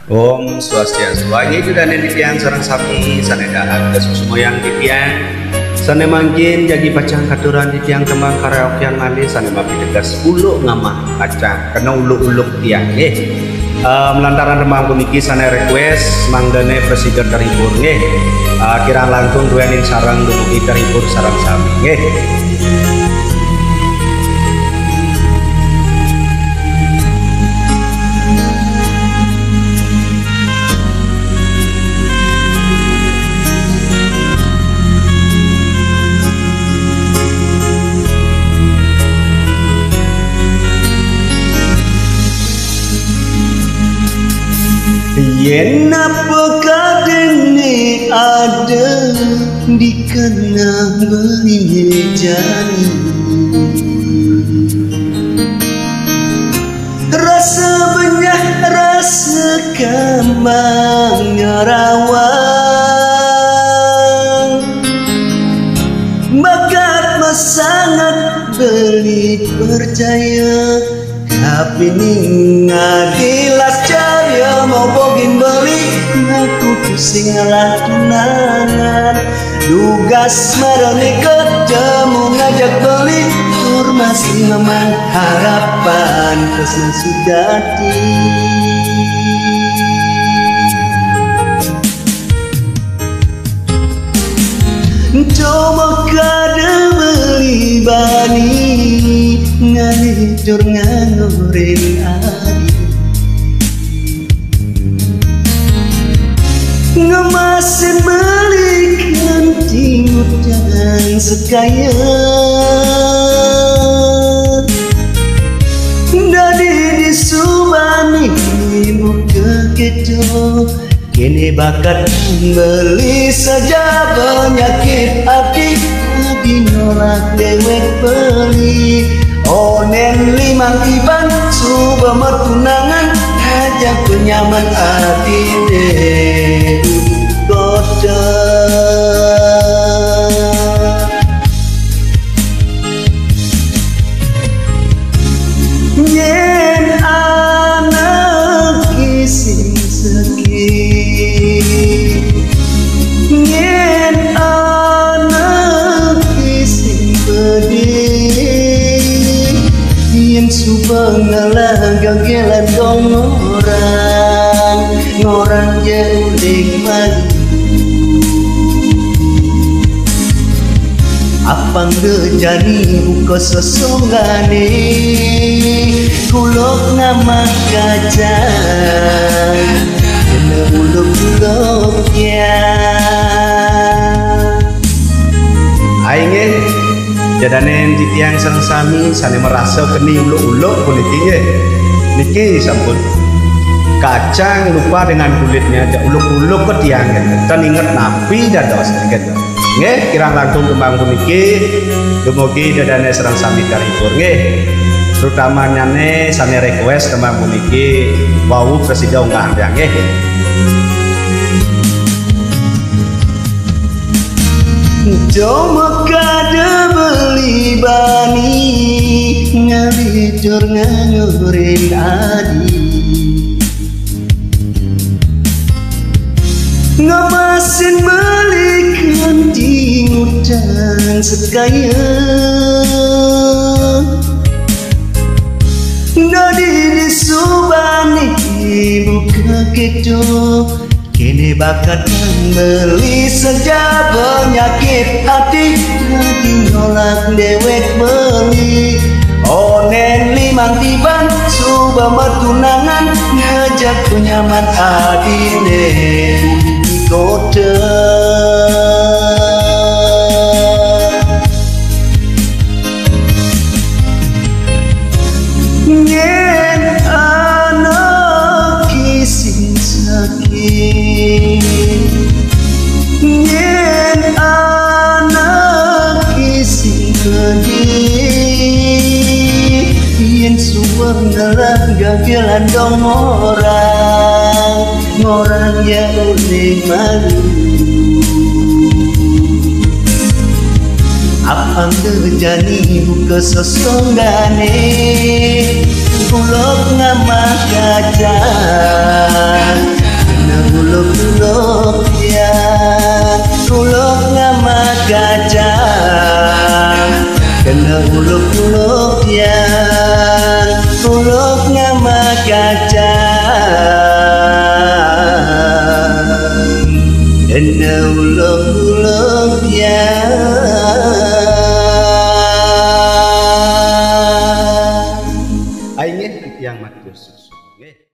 Om Swastiastu. Ini sudah nanti pian sarang sapi sana dahat ke susu moyang di pian. Sana manggin jadi pacang katuran di tiang kembang karaokean mali sana mapi tegas uluk ngamah pacang kena uluk-uluk tiang melantaran remang puniki sana request mangdane presiden terhibur kira langsung duening sarang dumugi terhibur sarang sapi Yen apakah dene ada di kena menjadi rasa banyak rasa kembang rawan bakat mas sangat beli percaya tapi ngadilas carya mau bogin beli aku pusing ngalah tunangan tugas marane ketemu ngajak beli masih memang harapan kesana sudati coba kada beli bani ngalidur nganurin adi ngemasin belikan timur dan sekaya dari disubani muka kejo kini bakat beli saja penyakit hati dinolak dewek beli onen limang iban suba mertunangan ajak penyaman hati deh kota yen anak kising sakit yen anak kising pedih yen subang ngalah gagelan dong orang jauh nikmat apang dejani buka sesonggane kulok nama gajah kena uluk-uluk ya aing jadanen di tiang sareng sami sane merasa keni uluk-uluk kulitnya niki sampun kacang lupa dengan kulitnya aja uluk-uluk ke tiang kan inget napi dados gitu kirang langkung kembang puniki dumugi dadane sareng sami karibur terutamanya sane request kembang puniki wau presiden unggah coba kada beli bani ngalidur nganurin adi ngemasin belikan timur dan sekaya dari disubani buka kejo kini bakat beli saja penyakit hati lagi nolak dewek beli onen limang tiban suba mertunangan ngajak penyaman hati deh kota yen anak kising sakit yen anak kising pedih yen suwang ngalah gagelan dong orang yang unik malu apang dejani buka sesonggane kulok ngamah gajah kena uluk-uluk yang uluk ngama kacang kena uluk